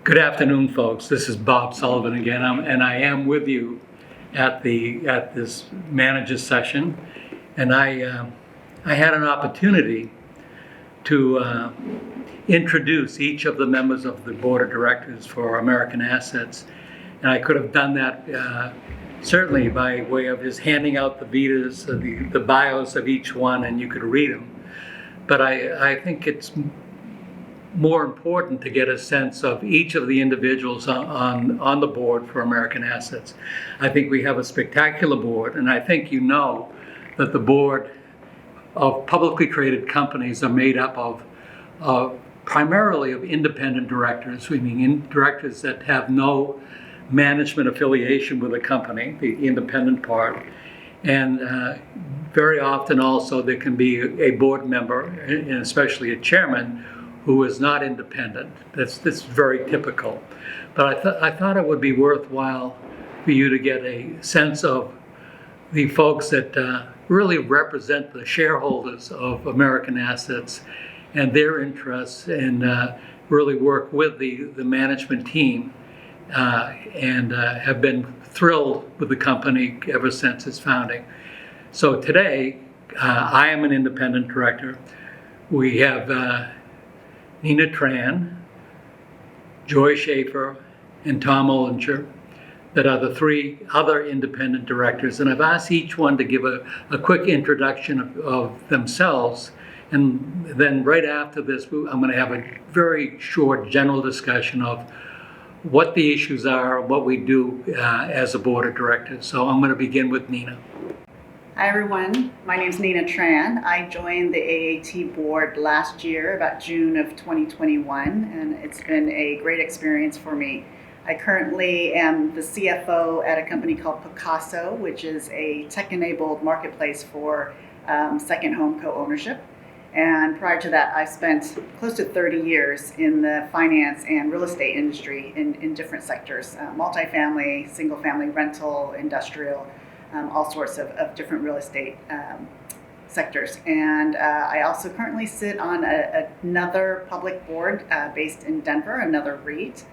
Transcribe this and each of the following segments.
Good afternoon, folks. This is Bob Sullivan again, and I am with you at this managers session. And I had an opportunity to introduce each of the members of the board of directors for American Assets, and I could have done that certainly by way of just handing out the vitas, the bios of each one, and you could read them. But I think it's more important to get a sense of each of the individuals on the board for American Assets. I think we have a spectacular board, and I think you know that the board of publicly traded companies are made up of primarily of independent directors, meaning directors that have no management affiliation with the company, the independent part. And very often also there can be a board member, and especially a chairman, who is not independent. That's very typical. But I thought it would be worthwhile for you to get a sense of the folks that really represent the shareholders of American Assets and their interests, and really work with the management team and have been thrilled with the company ever since its founding. So today, I am an independent director. We have Nina Tran, Joy Schaefer, and Tom Olinger that are the three other independent directors. And I've asked each one to give a quick introduction of themselves. And then right after this, I'm going to have a very short general discussion of what the issues are, what we do as a board of directors. So I'm going to begin with Nina. Hi everyone, my name is Nina Tran. I joined the AAT board last year, about June of 2021, and it's been a great experience for me. I currently am the CFO at a company called Picasso, which is a tech-enabled marketplace for second home co-ownership. And prior to that, I spent close to 30 years in the finance and real estate industry in different sectors, multifamily, single-family rental, industrial, all sorts of different real estate sectors. And I also currently sit on another public board based in Denver, another REIT,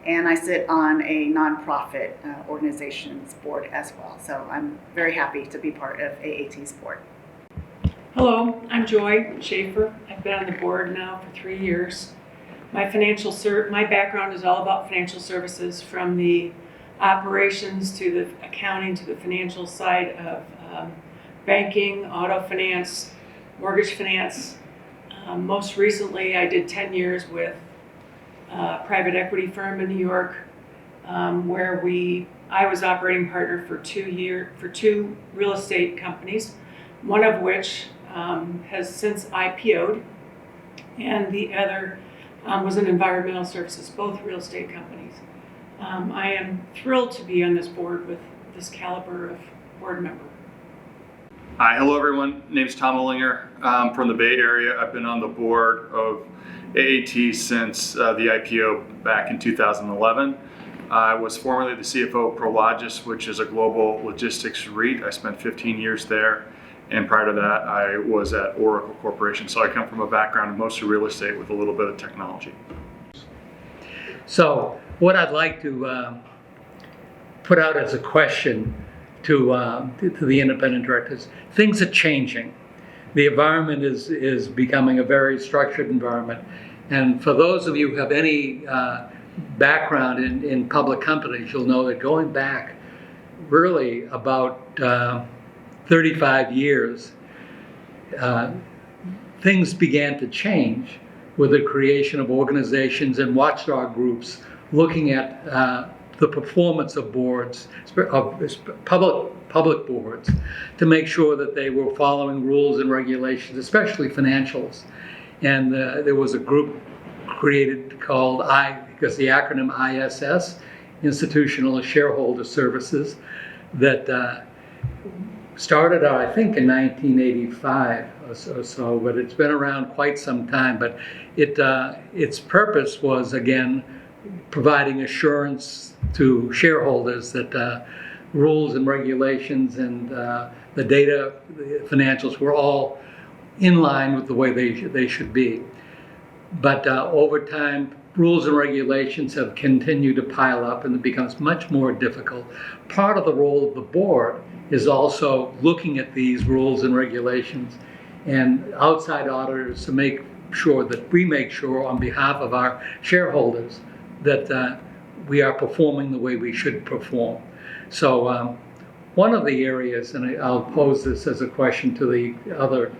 and I sit on a nonprofit organizations board as well. So I'm very happy to be part of AAT's board. Hello, I'm Joy Schaefer. I've been on the board now for 3 years. My background is all about financial services, from the operations to the accounting to the financial side of banking, auto finance, mortgage finance. Most recently, I did 10 years with a private equity firm in New York, where I was operating partner for 2 real estate companies, one of which has since IPO'd, and the other was an environmental services, both real estate companies. I am thrilled to be on this board with this caliber of board member. Hi, hello everyone. Name's Tom Olinger. I'm from the Bay Area. I've been on the board of AAT since the IPO back in 2011. I was formerly the CFO of Prologis, which is a global logistics REIT. I spent 15 years there. And prior to that, I was at Oracle Corporation. So I come from a background of mostly real estate with a little bit of technology. So what I'd like to put out as a question to the independent directors: things are changing. The environment is becoming a very structured environment. And for those of you who have any background in public companies, you'll know that going back really about 35 years, things began to change with the creation of organizations and watchdog groups looking at the performance of boards, of public boards, to make sure that they were following rules and regulations, especially financials. And there was a group created called because the acronym ISS, Institutional Shareholder Services, that started out, I think, in 1985 or so, but it's been around quite some time. But its purpose was, again, providing assurance to shareholders that rules and regulations and the data, the financials were all in line with the way they should be. But over time, rules and regulations have continued to pile up and it becomes much more difficult. Part of the role of the board is also looking at these rules and regulations and outside auditors to make sure that we make sure on behalf of our shareholders that we are performing the way we should perform. So one of the areas, and I'll pose this as a question to the other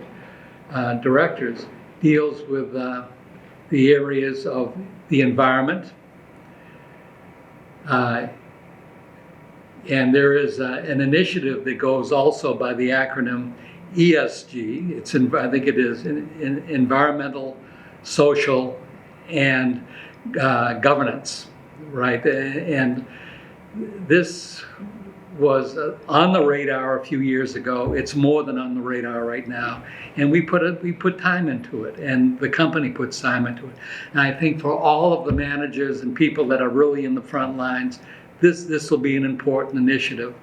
directors, deals with the areas of the environment. And there is an initiative that goes also by the acronym ESG. I think it is environmental, social, and governance, right? And this was on the radar a few years ago. It's more than on the radar right now. And we put time into it, and the company puts time into it. And I think for all of the managers and people that are really in the front lines, this will be an important initiative.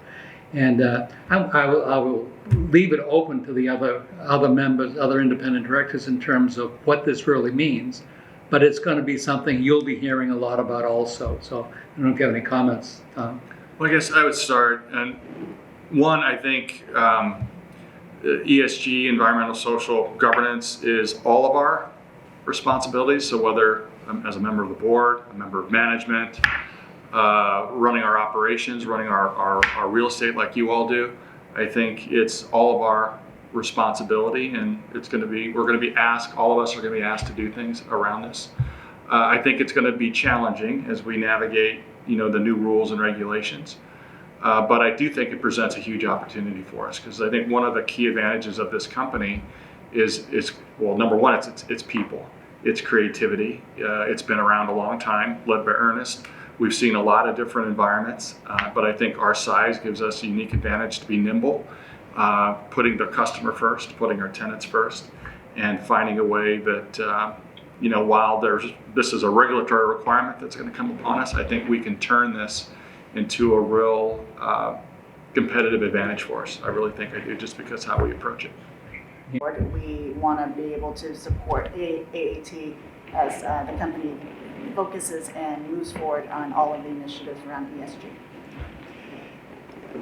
And I will leave it open to the other members, other independent directors in terms of what this really means. But it's going to be something you'll be hearing a lot about also. So I don't know if you have any comments, Tom. Well, I guess I would start, and one, I think ESG, environmental, social governance, is all of our responsibilities. So whether as a member of the board, a member of management, running our operations, running our real estate like you all do, I think it's all of our responsibility, and we're going to be asked, all of us are going to be asked to do things around this. I think it's going to be challenging as we navigate, the new rules and regulations. But I do think it presents a huge opportunity for us, because I think one of the key advantages of this company is well, number one, it's people, it's creativity. It's been around a long time, led by Ernest. We've seen a lot of different environments, but I think our size gives us a unique advantage to be nimble, putting the customer first, putting our tenants first, and finding a way that, while this is a regulatory requirement that's going to come upon us, I think we can turn this into a real competitive advantage for us. I really think I do, just because how we approach it. We want to be able to support AAT as the company focuses and moves forward on all of the initiatives around ESG.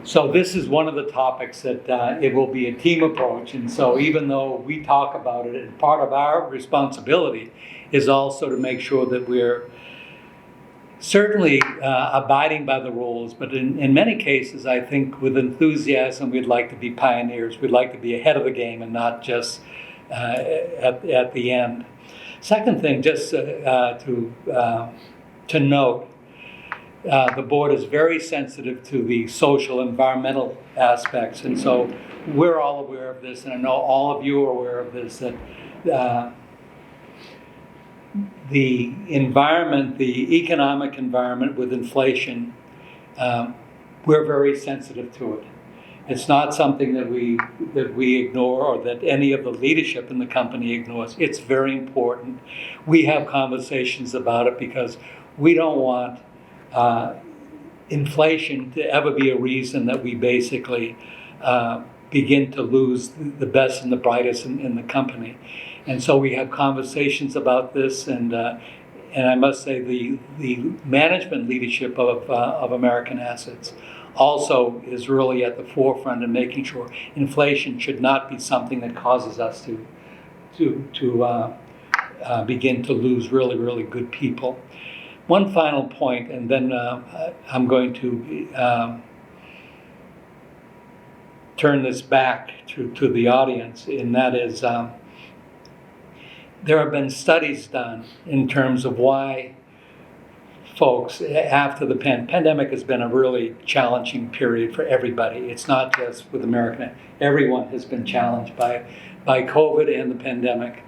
So this is one of the topics that it will be a team approach. And so even though we talk about it, and part of our responsibility is also to make sure that we're certainly abiding by the rules, but in many cases, I think with enthusiasm, we'd like to be pioneers. We'd like to be ahead of the game and not just at the end. Second thing, just to note, the board is very sensitive to the social, environmental aspects, and so we're all aware of this, and I know all of you are aware of this, that the environment, the economic environment with inflation, we're very sensitive to it. It's not something that we ignore, or that any of the leadership in the company ignores. It's very important. We have conversations about it because we don't want inflation to ever be a reason that we basically begin to lose the best and the brightest in the company. And so we have conversations about this, and I must say the management leadership of American Assets also is really at the forefront in making sure inflation should not be something that causes us to begin to lose really, really good people. One final point, and then I'm going to turn this back to the audience, and that is there have been studies done in terms of why folks, after the pandemic has been a really challenging period for everybody. It's not just with American. Everyone has been challenged by COVID and the pandemic.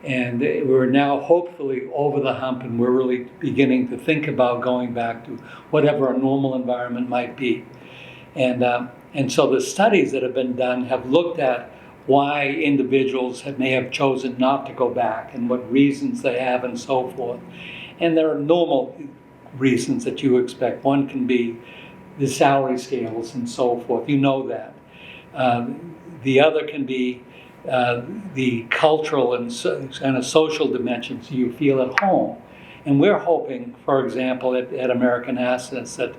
And we're now hopefully over the hump, and we're really beginning to think about going back to whatever a normal environment might be. And so the studies that have been done have looked at why individuals may have chosen not to go back and what reasons they have and so forth. And there are normal reasons that you expect. One can be the salary scales and so forth. You know that. The other can be the cultural and social dimensions. You feel at home. And we're hoping, for example, at American Assets that,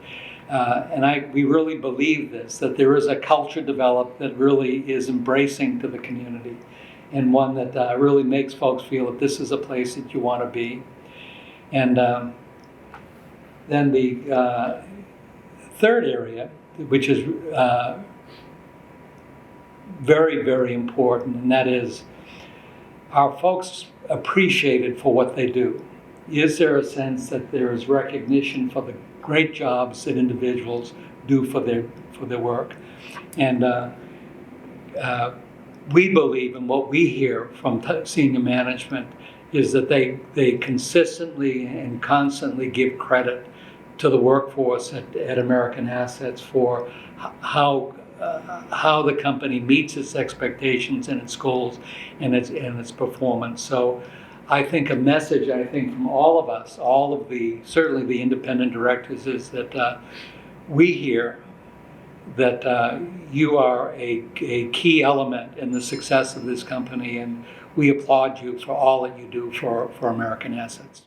we really believe this, that there is a culture developed that really is embracing to the community, and one that really makes folks feel that this is a place that you want to be. And then the third area, which is very, very important, and that is, are folks appreciated for what they do? Is there a sense that there is recognition for the great jobs that individuals do for their work? And we believe, and what we hear from senior management is that they consistently and constantly give credit to the workforce at American Assets for how the company meets its expectations and its goals and its performance. So I think a message, from all of us, certainly the independent directors, is that we hear that you are a key element in the success of this company, and we applaud you for all that you do for American Assets.